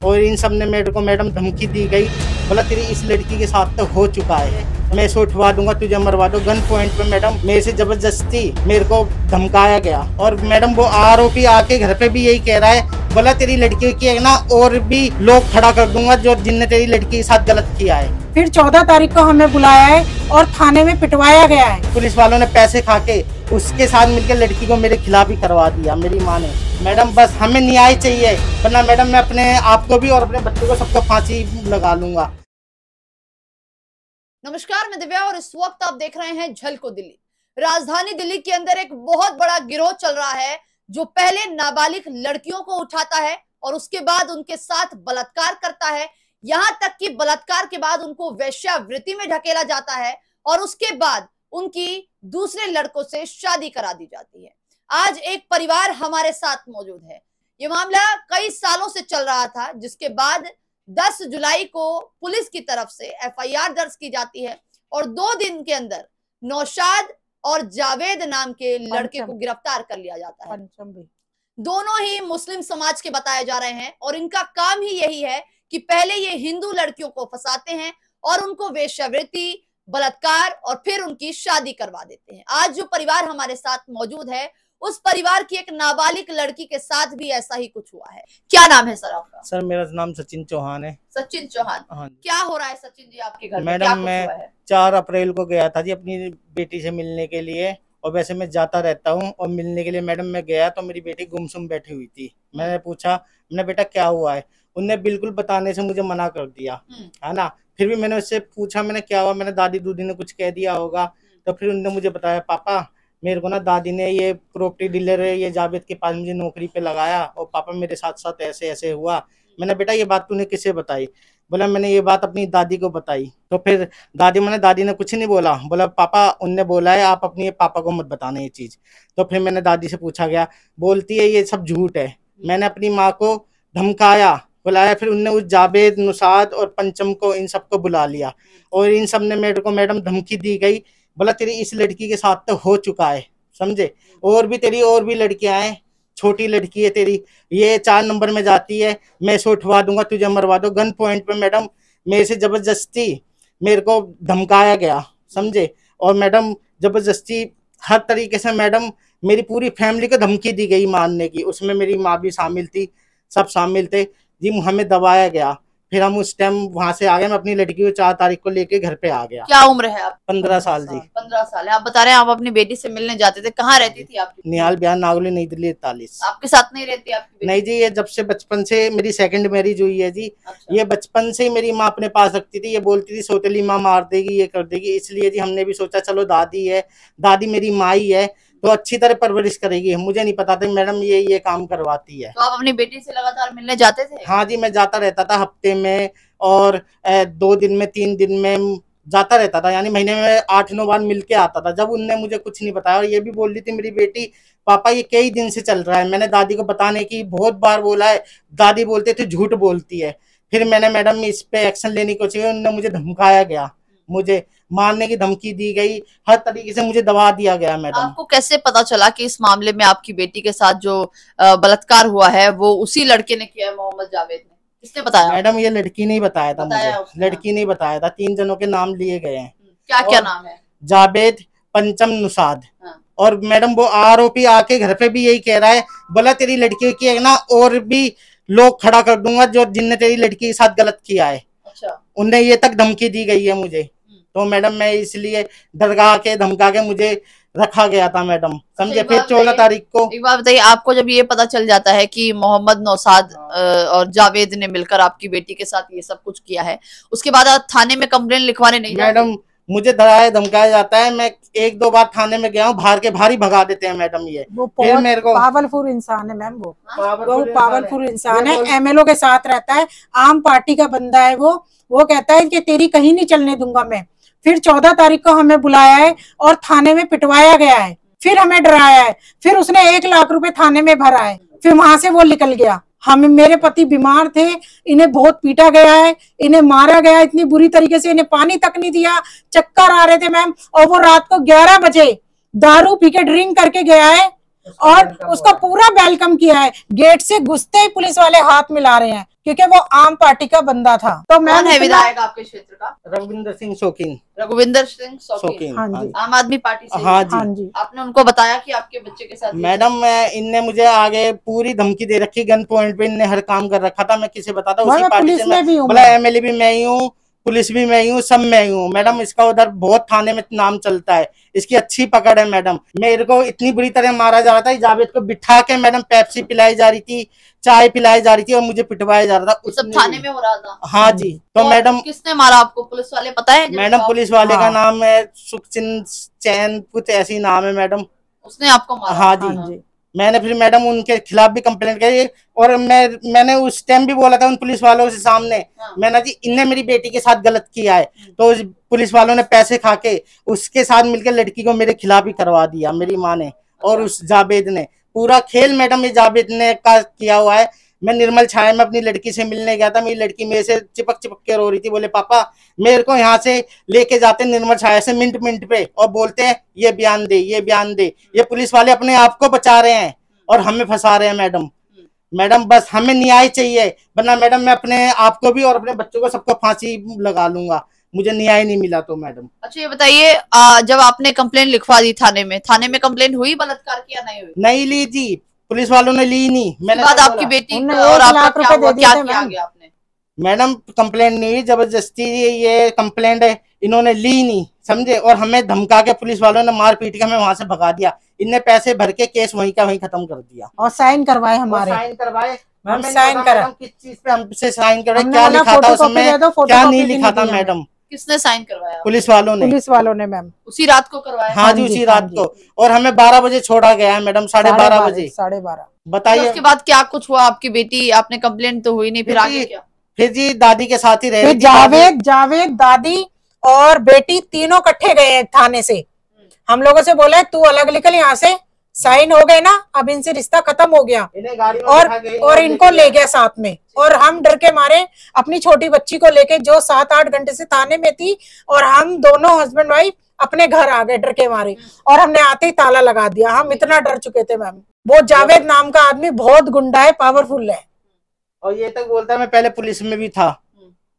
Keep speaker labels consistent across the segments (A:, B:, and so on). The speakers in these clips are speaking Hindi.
A: और इन सब ने मेरे को मैडम धमकी दी गई, बोला तेरी इस लड़की के साथ तो हो चुका है, मैं इसे उठवा दूंगा, तुझे मरवा दो। गन पॉइंट पे मैडम मेरे से जबरदस्ती मेरे को धमकाया गया। और मैडम वो आरोपी आके घर पे भी यही कह रहा है, बोला तेरी लड़की की है ना और भी लोग खड़ा कर दूंगा जो जिनने तेरी लड़की के साथ गलत किया है।
B: फिर 14 तारीख को हमें बुलाया है और थाने में पिटवाया गया है।
A: पुलिस वालों ने पैसे खा के उसके साथ मिलकर लड़की को मेरे खिलाफ ही करवा दिया मेरी माँ ने। मैडम बस हमें न्याय चाहिए, वरना मैडम मैं अपने आप को भी और अपने बच्चों को सबको फांसी लगा लूंगा।
C: नमस्कार, मैं दिव्या और इस वक्त आप देख रहे हैं झलको दिल्ली। राजधानी दिल्ली के अंदर एक बहुत बड़ा गिरोह चल रहा है जो पहले नाबालिग लड़कियों को उठाता है और उसके बाद उनके साथ बलात्कार करता है। यहां तक कि बलात्कार के बाद उनको वेश्यावृत्ति में ढकेला जाता है और उसके बाद उनकी दूसरे लड़कों से शादी करा दी जाती है। आज एक परिवार हमारे साथ मौजूद है। ये मामला कई सालों से चल रहा था, जिसके बाद 10 जुलाई को पुलिस की तरफ से एफआईआर दर्ज की जाती है और 2 दिन के अंदर नौशाद और जावेद नाम के लड़के को गिरफ्तार कर लिया जाता है। दोनों ही मुस्लिम समाज के बताए जा रहे हैं और इनका काम ही यही है कि पहले ये हिंदू लड़कियों को फंसाते हैं और उनको वेश्यावृत्ति, बलात्कार और फिर उनकी शादी करवा देते हैं। आज जो परिवार हमारे साथ मौजूद है, उस परिवार की एक नाबालिग लड़की के साथ भी ऐसा ही कुछ हुआ है। क्या नाम है सर आपका?
A: सर मेरा नाम सचिन चौहान है।
C: सचिन चौहान,
A: हाँ।
C: क्या हो रहा है सचिन जी आपके घर में?
A: मैडम मैं 4 अप्रैल को गया था जी अपनी बेटी से मिलने के लिए, और वैसे मैं जाता रहता हूँ। और मिलने के लिए मैडम मैं गया तो मेरी बेटी गुमसुम बैठी हुई थी। मैंने पूछा, मैंने बेटा क्या हुआ है? उनने बिल्कुल बताने से मुझे मना कर दिया, है ना। फिर भी मैंने उससे पूछा, मैंने क्या हुआ, मैंने दादी दूदी ने कुछ कह दिया होगा। तो फिर उन्होंने मुझे बताया, पापा मेरे को ना दादी ने ये प्रॉपर्टी डीलर है ये जावेद के पास मुझे नौकरी पे लगाया और पापा मेरे साथ साथ ऐसे ऐसे हुआ। मैंने बेटा ये बात तूने किसे बताई? बोला मैंने ये बात अपनी दादी को बताई। तो फिर दादी ने कुछ नहीं बोला। बोला पापा उनने बोला है आप अपने पापा को मत बताना ये चीज। तो फिर मैंने दादी से पूछा गया, बोलती है ये सब झूठ है। मैंने अपनी माँ को धमकाया, बुलाया, फिर उनने उस जावेद, नुसाद और पंचम को इन सबको बुला लिया और इन सब ने मेरे को मैडम धमकी दी गई, बोला तेरी इस लड़की के साथ तो हो चुका है, समझे, और भी लड़कियां हैं, छोटी लड़की है तेरी, ये 4 नंबर में जाती है, मैं इसे उठवा दूंगा, तुझे मरवा दो। गन पॉइंट पे मैडम मेरे से जबरदस्ती मेरे को धमकाया गया, समझे। और मैडम जबरदस्ती हर तरीके से मैडम मेरी पूरी फैमिली को धमकी दी गई मारने की। उसमें मेरी माँ भी शामिल थी, सब शामिल थे जी। हमें दबाया गया। फिर हम उस टाइम वहां से आ गए। मैं अपनी लड़की को 4 तारीख को लेके घर पे आ गया।
C: क्या उम्र है आप?
A: 15 साल जी।
C: 15 साल है। आप बता रहे हैं आप अपनी बेटी से मिलने जाते थे, कहाँ रहती थी आपकी?
A: निहाल बिहार नागौली नई दिल्ली 41।
C: आपके साथ नहीं रहती आपकी बेटी?
A: नहीं जी, ये जब से बचपन से मेरी सेकंड मैरिज हुई है जी। अच्छा। ये बचपन से ही मेरी माँ अपने पास रखती थी। ये बोलती थी सौतेली माँ मार देगी, ये कर देगी, इसलिए जी हमने भी सोचा चलो दादी है, दादी मेरी माँ ही है तो अच्छी तरह परवरिश करेगी। मुझे नहीं पता था मैडम ये काम करवाती है।
C: तो आप अपनी बेटी से लगातार मिलने जाते थे?
A: हाँ जी, मैं जाता रहता था हफ्ते में और 2 दिन में 3 दिन में जाता रहता था, यानी महीने में 8-9 बार मिल के आता था। जब उनने मुझे कुछ नहीं बताया और ये भी बोल रही थी मेरी बेटी, पापा ये कई दिन से चल रहा है, मैंने दादी को बताने की बहुत बार बोला है, दादी बोलते थे झूठ बोलती है। फिर मैंने मैडम इस पे एक्शन लेने की कोशिश की, उन्होंने मुझे धमकाया गया, मुझे मारने की धमकी दी गई, हर तरीके से मुझे दबा दिया गया। मैडम
C: आपको कैसे पता चला कि इस मामले में आपकी बेटी के साथ जो बलात्कार हुआ है वो उसी लड़के ने किया है, मोहम्मद जावेद ने? किसने बताया? मैडम
A: ये लड़की नहीं बताया था मुझे, लड़की नहीं बताया था। 3 जनों के नाम लिए गए हैं।
C: क्या क्या नाम है?
A: जावेद, पंचम, नुसाद। और मैडम वो आरोपी आके घर पे भी यही कह रहा है, बोला तेरी लड़की की है ना और भी लोग खड़ा कर दूंगा जो जिनने तेरी लड़की के साथ गलत किया है। अच्छा। उनने ये तक धमकी दी गई है मुझे। तो मैडम मैं इसलिए डरा के धमका के मुझे रखा गया था मैडम, समझे। फिर 14 तारीख को
C: एक बात बताइए, आपको जब ये पता चल जाता है कि मोहम्मद, नौशाद और जावेद ने मिलकर आपकी बेटी के साथ ये सब कुछ किया है, उसके बाद आप थाने में कंप्लेंट लिखवाने नहीं जाते?
A: मैडम मुझे डराया धमकाया जाता है। मैं 1-2 बार थाने में गया हूँ, बाहर के भारी भगा देते हैं मैडम। ये
B: फिर मेरे को पावरफुल इंसान है मैम, वो पावरफुल इंसान है, एमएलओ के साथ रहता है, आम पार्टी का बंदा है वो कहता है कि तेरी कहीं नहीं चलने दूंगा मैं। फिर 14 तारीख को हमें बुलाया है और थाने में पिटवाया गया है, फिर हमें डराया है, फिर उसने 1 लाख रुपए थाने में भरा है, फिर वहां से वो निकल गया। मेरे पति बीमार थे, इन्हें बहुत पीटा गया है, इन्हें मारा गया इतनी बुरी तरीके से, इन्हें पानी तक नहीं दिया, चक्कर आ रहे थे मैम। और वो रात को 11 बजे दारू पी के ड्रिंक करके गया है और उसका पूरा वेलकम किया है। गेट से घुसते ही पुलिस वाले हाथ मिला रहे हैं। क्योंकि वो आम पार्टी का बंदा था। तो
C: कौन है
B: मैं
C: विधायक आपके क्षेत्र का?
A: रघुविंदर सिंह शौकीन।
C: रघुविंदर सिंह शौकीन,
A: शौकीन,
B: हाँ
A: हाँ
B: जी।
A: जी।
C: आम आदमी पार्टी से।
A: हाँ
B: हाँ
A: जी।
B: जी।
C: आपने उनको बताया कि आपके बच्चे के साथ ये
A: मैडम मैं इनने मुझे आगे पूरी धमकी दे रखी, गन पॉइंट पे इनने हर काम कर रखा था। मैं किसे बताता,
B: मैं
A: उसी पार्टी
B: पुलिस
A: से
B: में भी हूँ
A: बोला
B: मैं।
A: एमएलए भी मैं ही हूँ, पुलिस भी मैं ही हूँ, सब मैं ही हूँ मैडम। इसका उधर बहुत थाने में नाम चलता है, इसकी अच्छी पकड़ है मैडम। मेरे को इतनी बुरी तरह मारा जा रहा था, जावेद को बिठा के मैडम पेप्सी पिलाई जा रही थी, चाय पिलाई जा रही थी और मुझे पिटवाया जा रहा था।
C: सब थाने में हो रहा था?
A: हाँ जी। तो मैडम
C: किसने मारा आपको? पुलिस वाले पता है?
A: मैडम पुलिस वाले का
B: हाँ।
A: नाम है सुखचिंद चैन, कुछ ऐसी नाम है मैडम।
C: उसने आपको मारा?
A: हाँ जी।
B: हाँ जी।
A: मैंने फिर मैडम उनके खिलाफ भी कंप्लेंट करी और मैंने उस टाइम भी बोला था उन पुलिस वालों से सामने,
C: हाँ।
A: मैंने जी इनने मेरी बेटी के साथ गलत किया है। तो उस पुलिस वालों ने पैसे खा के उसके साथ मिलकर लड़की को मेरे खिलाफ ही करवा दिया, मेरी माँ ने और उस जावेद ने। पूरा खेल मैडम ये जावेद ने का किया हुआ है। मैं निर्मल छाया में अपनी लड़की से मिलने गया था, मेरी लड़की मेरे से चिपक चिपक के रो रही थी। बोले पापा मेरे को यहाँ से लेके जाते निर्मल छाया से मिनट मिनट पे और बोलते हैं ये बयान दे, ये बयान दे। ये पुलिस वाले अपने आप को बचा रहे हैं और हमें फंसा रहे हैं मैडम। मैडम बस हमें न्याय चाहिए, वरना मैडम मैं अपने आप को भी और अपने बच्चों को सबको फांसी लगा लूंगा, मुझे न्याय नहीं मिला तो मैडम।
C: अच्छा ये बताइए, जब आपने कंप्लेंट लिखवा दी थाने में कंप्लेंट हुई बलात्कार की या नहीं हुई?
A: नहीं ली जी, पुलिस वालों ने ली नहीं। मैंने
C: बाद
A: तो
C: आपकी
A: बोला,
C: बेटी
B: उन्होंने
C: और
B: 1
C: आपका
B: लाख
C: क्या
B: रुपए
C: हुआ?
B: दे दिए
C: क्या
B: थे
C: किया
B: मैम।
C: गया आपने?
A: मैडम कंप्लेंट नहीं हुई, जबरदस्ती ये कंप्लेंट है इन्होंने ली नहीं, समझे, और हमें धमका के पुलिस वालों ने मार पीट के हमें वहां से भगा दिया। इनने पैसे भर के केस वहीं का वहीं खत्म कर दिया
B: और साइन करवाए हमारे।
A: साइन करवाए,
B: मैम
A: हमें
B: साइन
A: नहीं पता
B: करा।
A: मैडम किस चीज पे हमसे साइन करवाए,
B: हमने
A: क्या
B: बोला
A: लिखा था
B: फोटोकॉपी
A: उसमें,
B: दे दो,
A: क्या
B: फोटोकॉपी
A: नहीं
B: भी
A: लिखा था
B: दी हमें।
A: मैडम।
C: किसने साइन करवाया?
A: पुलिस वालों ने।
B: पुलिस वालों ने मैम।
C: उसी रात को करवाया?
A: हाँ जी, उसी
B: हाँ
A: रात
B: जी।
A: को। और हमें 12 बजे छोड़ा गया है मैडम, 12:30 बजे।
B: 12:30।
A: बताइए
C: उसके बाद क्या कुछ हुआ? आपकी बेटी, आपने कंप्लेंट तो हुई नहीं, फिर आगे क्या?
A: फिर जी दादी के साथ ही रह
B: फिर
A: रही थी।
B: जावेद दादी और बेटी तीनों इकट्ठे गए हैं थाने से। हम लोगों से बोला तू अलग निकल यहाँ से, साइन हो गए ना, अब इनसे रिश्ता खत्म हो गया।
A: इन्हें गाड़ी में
B: और
A: बिठा के
B: और इनको ले गया साथ में। और हम डर के मारे अपनी छोटी बच्ची को लेके, जो 7-8 घंटे से थाने में थी, और हम दोनों हस्बैंड वाइफ अपने घर आ गए डर के मारे। और हमने आते ही ताला लगा दिया, हम इतना डर चुके थे मैम। वो जावेद नाम का आदमी बहुत गुंडा है, पावरफुल है।
A: और ये तक बोलता है मैं पहले पुलिस में भी था,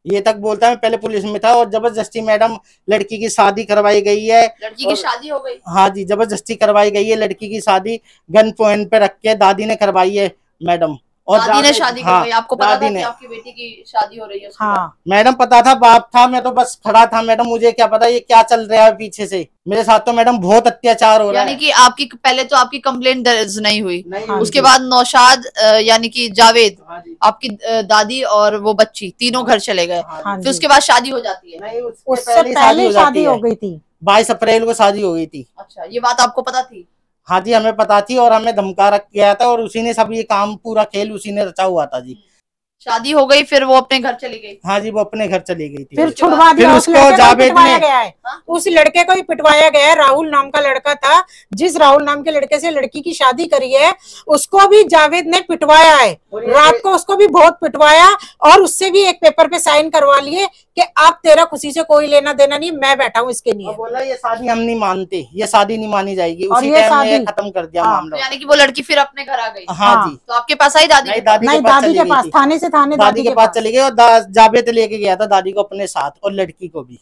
A: ये तक बोलता है मैं पहले पुलिस में था। और जबरदस्ती मैडम लड़की की शादी करवाई गई है।
C: लड़की की शादी हो गई?
A: हाँ जी, जबरदस्ती करवाई गई है लड़की की शादी, गन पॉइंट पे रख के दादी ने करवाई है मैडम। और
C: दादी ने शादी करवाई? आपको पता था कि
A: ने
C: आपकी बेटी की शादी हो रही है?
B: हाँ
A: मैडम पता था, बाप था, मैं तो बस खड़ा था मैडम, मुझे क्या पता ये क्या चल रहा है पीछे से। मेरे साथ तो मैडम बहुत अत्याचार हो रहा है।
C: यानी कि आपकी पहले तो आपकी कंप्लेंट दर्ज नहीं हुई,
A: नहीं,
C: उसके बाद नौशाद यानी कि जावेद,
A: हाँ जी,
C: आपकी दादी और वो बच्ची तीनों घर चले गए।
B: हाँ
C: फिर उसके बाद शादी हो जाती है?
A: नहीं,
B: उससे पहले शादी हो गई थी।
A: 22 अप्रैल को शादी हो गई थी।
C: अच्छा, ये बात आपको पता थी?
A: हाँ जी, हमें पता थी और हमें धमका रख गया था और उसी ने सब ये काम, पूरा खेल उसी ने रचा हुआ था जी।
C: शादी हो गई, फिर वो अपने घर चली गई?
A: हाँ जी, वो अपने घर चली गई थी।
B: फिर छुड़वा दिया।
A: फिर
B: उस
A: उसको
B: लड़के को
A: जावेद
B: पिटवाया
A: ने,
B: गया है, उस लड़के को ही पिटवाया गया है। राहुल नाम का लड़का था, जिस राहुल नाम के लड़के से लड़की की शादी करी है, उसको भी जावेद ने पिटवाया है। रात को उसको भी बहुत पिटवाया और उससे भी एक पेपर पे साइन करवा लिए कि अब तेरा खुशी से कोई लेना देना नहीं, मैं बैठा हूँ इसके लिए।
A: बोला ये शादी हम नहीं मानते, ये शादी नहीं मानी जाएगी।
B: और
A: उसी
B: ये
A: टाइम में
B: शादी
A: खत्म कर दिया
B: हाँ।
A: मामला।
C: यानी कि वो लड़की फिर अपने घर आ गई?
A: हाँ जी।
C: तो आपके पास आई दादी?
A: नहीं, दादी
B: नहीं,
A: के पास
B: दादी
A: चली
B: के
A: गई
B: पास,
A: थी।
B: थाने से थाने
A: दादी के पास चली गई और जावेद लेके गया था दादी को अपने साथ और लड़की को भी।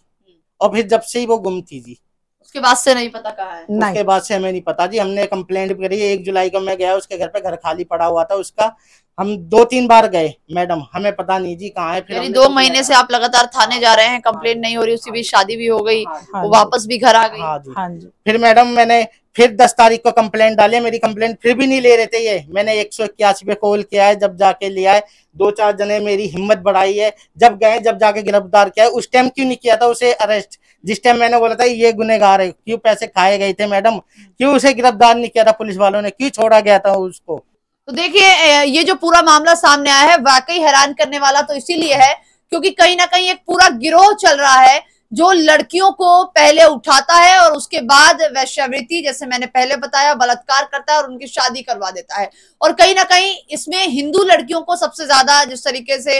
A: और फिर जब से ही वो गुम थी जी,
C: उसके बाद से नहीं पता कहाँ है?
A: उसके बाद से हमें नहीं पता जी। हमने कंप्लेंट करी, 1 जुलाई को मैं गया उसके घर पे, घर खाली पड़ा हुआ था उसका। हम 2-3 बार गए मैडम, हमें पता नहीं जी कहाँ है। फिर
C: यानी
A: हमने
C: 2
A: तो
C: महीने से आप लगातार थाने जा रहे हैं, कंप्लेंट नहीं हो रही, उसी बीच शादी भी हो गई,
B: हाँ
C: वो
B: जी।
C: वापस भी घर आ गई।
A: हाँ जी।
B: हाँ जी।
A: फिर मैडम मैंने फिर 10 तारीख को कंप्लेंट डाली, मेरी कंप्लेंट फिर भी नहीं ले रहे थे ये। मैंने 181 पे कॉल किया है, जब जाके लिया है। 2-4 जने मेरी हिम्मत बढ़ाई है, जब गए, जब जाके गिरफ्तार किया है। उस टाइम क्यों नहीं किया था उसे अरेस्ट, जिस टाइम मैंने बोला था ये गुनहगार है? क्यों पैसे खाए गए थे मैडम, क्यों उसे गिरफ्तार नहीं किया था पुलिस वालों ने, क्यों छोड़ा गया था उसको?
C: तो देखिए, ये जो पूरा मामला सामने आया है वाकई हैरान करने वाला तो इसीलिए है क्योंकि कहीं ना कहीं एक पूरा गिरोह चल रहा है जो लड़कियों को पहले उठाता है और उसके बाद वैश्यावृत्ति, जैसे मैंने पहले बताया, बलात्कार करता है और उनकी शादी करवा देता है। और कहीं ना कहीं इसमें हिंदू लड़कियों को सबसे ज्यादा जिस तरीके से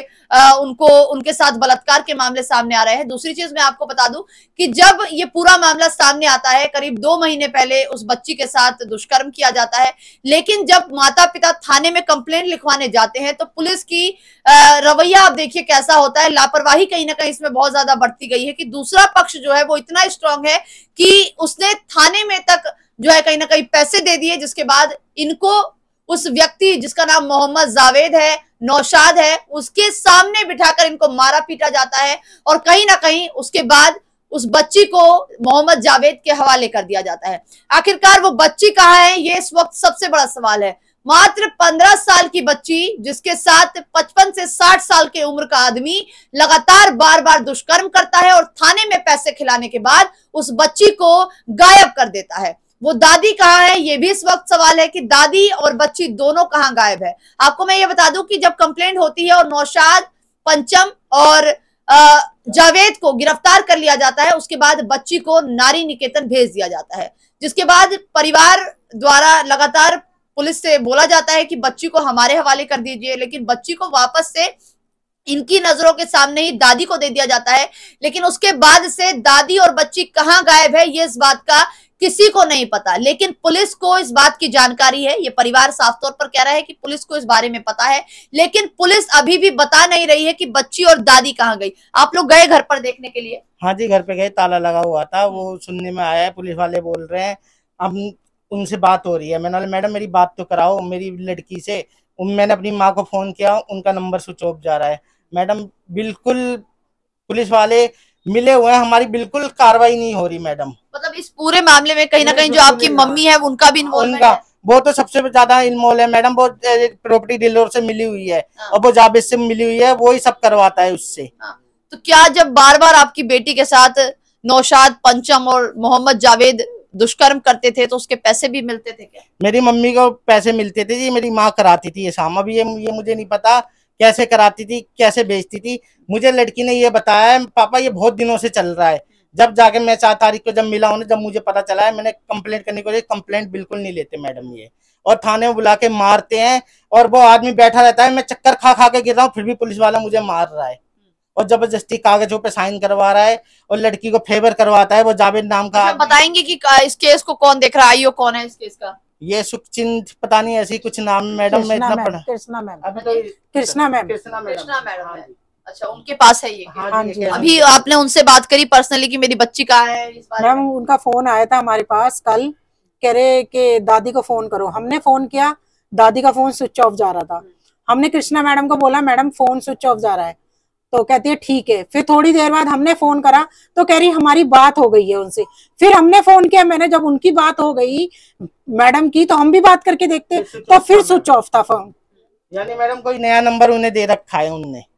C: उनको उनके साथ बलात्कार के मामले सामने आ रहे हैं। दूसरी चीज मैं आपको बता दूं कि जब ये पूरा मामला सामने आता है, करीब 2 महीने पहले उस बच्ची के साथ दुष्कर्म किया जाता है, लेकिन जब माता पिता थाने में कंप्लेंट लिखवाने जाते हैं तो पुलिस की रवैया आप देखिए कैसा होता है। लापरवाही कहीं ना कहीं इसमें बहुत ज्यादा बढ़ती गई है कि दूसरा पक्ष जो है वो इतना स्ट्रांग है कि उसने थाने में तक जो है कहीं ना कहीं पैसे दे दिए, जिसके बाद इनको उस व्यक्ति जिसका नाम मोहम्मद जावेद है, नौशाद है, उसके सामने बिठाकर इनको मारा पीटा जाता है और कहीं ना कहीं उसके बाद उस बच्ची को मोहम्मद जावेद के हवाले कर दिया जाता है। आखिरकार वो बच्ची कहाँ है, ये इस वक्त सबसे बड़ा सवाल है। मात्र 15 साल की बच्ची जिसके साथ 55 से 60 साल के उम्र का आदमी लगातार बार बार दुष्कर्म करता है और थाने में पैसे खिलाने के बाद उस बच्ची को गायब कर देता है। वो दादी कहाँ है, ये भी इस वक्त सवाल है कि दादी और बच्ची दोनों कहाँ गायब है। आपको मैं ये बता दूं कि जब कंप्लेंट होती है और नौशाद, पंचम और जावेद को गिरफ्तार कर लिया जाता है, उसके बाद बच्ची को नारी निकेतन भेज दिया जाता है, जिसके बाद परिवार द्वारा लगातार पुलिस से बोला जाता है कि बच्ची को हमारे हवाले कर दीजिए, लेकिन बच्ची को वापस से इनकी नजरों के सामने ही दादी को दे दिया जाता है। लेकिन उसके बाद से दादी और बच्ची कहाँ गायब है ये इस बात का किसी को नहीं पता, लेकिन पुलिस को इस बात की जानकारी है। ये परिवार साफ तौर पर कह रहा है कि पुलिस को इस बारे में पता है, लेकिन पुलिस अभी भी बता नहीं रही है कि बच्ची और दादी कहाँ गई। आप लोग गए घर पर देखने के लिए?
A: हाँ जी, घर पे गए, ताला लगा हुआ था, वो सुनने में आया है, पुलिस वाले बोल रहे हैं अब उनसे बात हो रही है। मैंने बोला मैडम मेरी बात तो कराओ मेरी लड़की से। मैंने अपनी माँ को फोन किया, उनका नंबर स्विच ऑफ जा रहा है। मैडम बिल्कुल पुलिस वाले मिले हुए हैं, हमारी बिल्कुल कार्रवाई नहीं हो रही मैडम।
C: मतलब इस पूरे मामले में कहीं ना कहीं जो आपकी मम्मी है उनका भी इन्वॉल्वमेंट है?
A: वो तो सबसे ज्यादा इन्वॉल्व है मैडम, वो प्रॉपर्टी डीलर से मिली हुई है और वो जावेद से मिली हुई है, वो ही सब करवाता है उससे।
C: तो क्या जब बार बार आपकी बेटी के साथ नौशाद, पंचम और मोहम्मद जावेद दुष्कर्म करते थे तो उसके पैसे भी मिलते थे क्या?
A: मेरी मम्मी को पैसे मिलते थे जी, मेरी माँ कराती थी ये शाम। अभी ये मुझे नहीं पता कैसे कराती थी, कैसे बेचती थी। मुझे लड़की ने ये बताया है पापा ये बहुत दिनों से चल रहा है। जब जाके मैं 4 तारीख को जब मिला हूं, जब मुझे पता चला है, मैंने कंप्लेंट करने को लिए, कंप्लेंट बिल्कुल नहीं लेते मैडम ये, और थाने में बुला के मारते हैं। और वो आदमी बैठा रहता है, मैं चक्कर खा खा के गिर रहा हूँ फिर भी पुलिस वाला मुझे मार रहा है और जबरदस्ती कागजों पे साइन करवा रहा है और लड़की को फेवर करवाता है। वो जावेद नाम का।
C: बताएंगे कि इस केस को कौन देख रहा है, आईओ कौन है इस केस का?
A: ये सुखचिंत पता नहीं ऐसी कुछ नाम मैडम, मैं इतना पढ़ा।
B: कृष्णा मैम।
C: कृष्णा मैडम है। अच्छा, उनके पास है ये?
B: हाँ जी।
C: अभी आपने उनसे बात करी पर्सनली कि मेरी बच्ची कहाँ है इस बारे में?
B: मैम उनका फोन आया था हमारे पास कल, कह रहे कि दादी को फोन करो। हमने फोन किया, दादी का फोन स्विच ऑफ जा रहा था। हमने कृष्णा मैडम को बोला मैडम फोन स्विच ऑफ जा रहा है, तो कहती है ठीक है। फिर थोड़ी देर बाद हमने फोन करा तो कह रही हमारी बात हो गई है उनसे। फिर हमने फोन किया, मैंने जब उनकी बात हो गई मैडम की तो हम भी बात करके देखते, तो फिर स्विच ऑफ था फोन।
A: यानी मैडम कोई नया नंबर उन्हें दे रखा है उनने।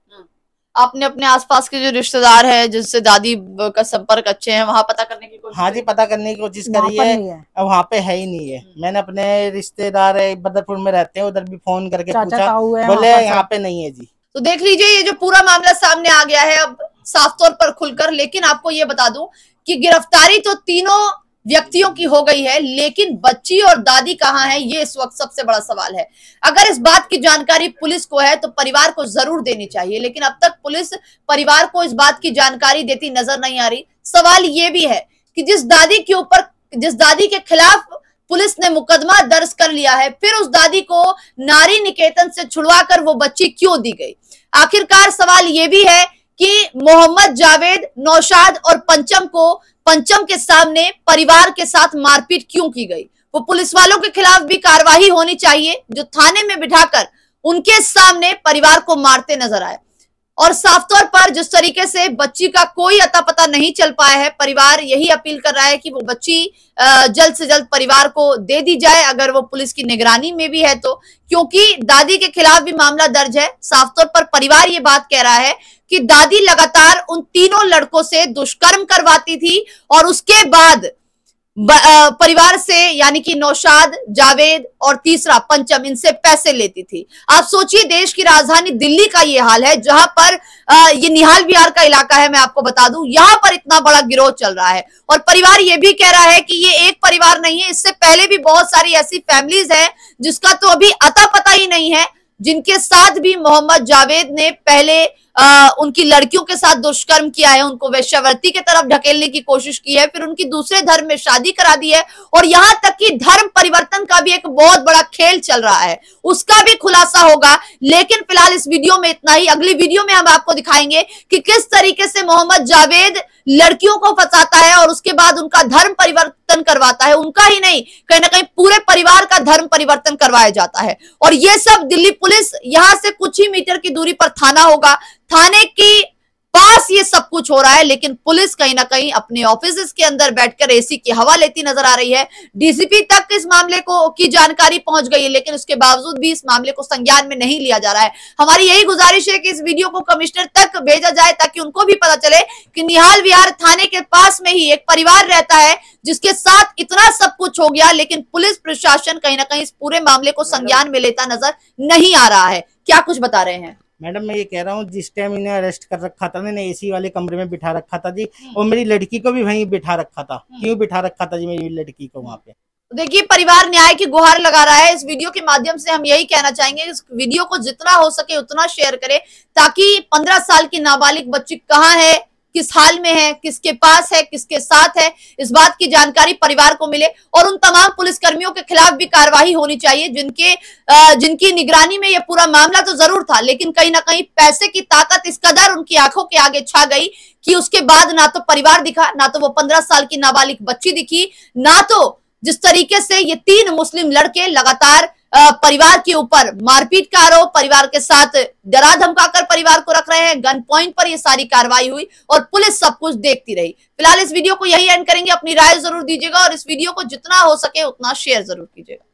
C: आपने अपने आसपास के जो रिश्तेदार हैं जिनसे दादी का संपर्क अच्छे हैं वहां पता करने की कोशिश?
A: हाँ जी, पता करने की कोशिश करी है, वहाँ पे है ही नहीं है। मैंने अपने रिश्तेदार बदरपुर में रहते हैं, उधर भी फोन करके पूछा, बोले यहाँ पे नहीं है जी।
C: तो देख लीजिए ये जो पूरा मामला सामने आ गया है अब साफ तौर पर खुलकर। लेकिन आपको ये बता दूं कि गिरफ्तारी तो तीनों व्यक्तियों की हो गई है, लेकिन बच्ची और दादी कहाँ है ये इस वक्त सबसे बड़ा सवाल है। अगर इस बात की जानकारी पुलिस को है तो परिवार को जरूर देनी चाहिए, लेकिन अब तक पुलिस परिवार को इस बात की जानकारी देती नजर नहीं आ रही। सवाल ये भी है कि जिस दादी के खिलाफ पुलिस ने मुकदमा दर्ज कर लिया है, फिर उस दादी को नारी निकेतन से छुड़वाकर वो बच्ची क्यों दी गई? आखिरकार सवाल ये भी है कि मोहम्मद जावेद, नौशाद और पंचम के सामने परिवार के साथ मारपीट क्यों की गई? वो पुलिस वालों के खिलाफ भी कार्रवाई होनी चाहिए जो थाने में बिठाकर उनके सामने परिवार को मारते नजर आए। और साफ तौर पर जिस तरीके से बच्ची का कोई अता पता नहीं चल पाया है, परिवार यही अपील कर रहा है कि वो बच्ची जल्द से जल्द परिवार को दे दी जाए, अगर वो पुलिस की निगरानी में भी है तो, क्योंकि दादी के खिलाफ भी मामला दर्ज है। साफ तौर पर परिवार ये बात कह रहा है कि दादी लगातार उन तीनों लड़कों से दुष्कर्म करवाती थी और उसके बाद परिवार से, यानी कि नौशाद, जावेद और तीसरा पंचम, इनसे पैसे लेती थी। आप सोचिए देश की राजधानी दिल्ली का ये हाल है, जहां पर ये निहाल विहार का इलाका है, मैं आपको बता दूं, यहां पर इतना बड़ा गिरोह चल रहा है। और परिवार ये भी कह रहा है कि ये एक परिवार नहीं है, इससे पहले भी बहुत सारी ऐसी फैमिलीज हैं जिसका तो अभी अता पता ही नहीं है, जिनके साथ भी मोहम्मद जावेद ने पहले उनकी लड़कियों के साथ दुष्कर्म किया है, उनको वेश्यावृत्ति की तरफ ढकेलने की कोशिश की है, फिर उनकी दूसरे धर्म में शादी करा दी है, और यहां तक कि धर्म परिवर्तन का भी एक बहुत बड़ा खेल चल रहा है, उसका भी खुलासा होगा। लेकिन फिलहाल इस वीडियो में इतना ही। अगली वीडियो में हम आपको दिखाएंगे कि किस तरीके से मोहम्मद जावेद लड़कियों को फंसाता है और उसके बाद उनका धर्म परिवर्तन करवाता है। उनका ही नहीं, कहीं ना कहीं पूरे परिवार का धर्म परिवर्तन करवाया जाता है। और ये सब दिल्ली पुलिस, यहां से कुछ ही मीटर की दूरी पर थाना होगा, थाने की पास ये सब कुछ हो रहा है, लेकिन पुलिस कहीं ना कहीं अपने ऑफिस के अंदर बैठकर एसी की हवा लेती नजर आ रही है। डीसीपी तक इस मामले को की जानकारी पहुंच गई है, लेकिन उसके बावजूद भी इस मामले को संज्ञान में नहीं लिया जा रहा है। हमारी यही गुजारिश है कि इस वीडियो को कमिश्नर तक भेजा जाए, ताकि उनको भी पता चले कि निहाल विहार थाने के पास में ही एक परिवार रहता है जिसके साथ इतना सब कुछ हो गया, लेकिन पुलिस प्रशासन कहीं ना कहीं इस पूरे मामले को संज्ञान में लेता नजर नहीं आ रहा है। क्या कुछ बता रहे हैं
A: मैडम? मैं ये कह रहा हूँ, जिस टाइम इन्हें अरेस्ट कर रखा था, मैंने एसी वाले कमरे में बिठा रखा था जी, और मेरी लड़की को भी वहीं बिठा रखा था। क्यों बिठा रखा था जी मेरी लड़की को वहाँ पे?
C: देखिए, परिवार न्याय की गुहार लगा रहा है। इस वीडियो के माध्यम से हम यही कहना चाहेंगे, इस वीडियो को जितना हो सके उतना शेयर करें, ताकि 15 साल की नाबालिग बच्ची कहाँ है, किस हाल में है, किसके पास है, किसके साथ है, इस बात की जानकारी परिवार को मिले। और उन तमाम पुलिसकर्मियों के खिलाफ भी कार्रवाई होनी चाहिए जिनकी निगरानी में यह पूरा मामला तो जरूर था, लेकिन कहीं ना कहीं पैसे की ताकत इस कदर उनकी आंखों के आगे छा गई कि उसके बाद ना तो परिवार दिखा, ना तो वो 15 साल की नाबालिग बच्ची दिखी, ना तो जिस तरीके से ये 3 मुस्लिम लड़के लगातार परिवार के ऊपर मारपीट का आरोप, परिवार के साथ डरा धमकाकर परिवार को रख रहे हैं, गन पॉइंट पर ये सारी कार्रवाई हुई और पुलिस सब कुछ देखती रही। फिलहाल इस वीडियो को यही एंड करेंगे। अपनी राय जरूर दीजिएगा और इस वीडियो को जितना हो सके उतना शेयर जरूर कीजिएगा।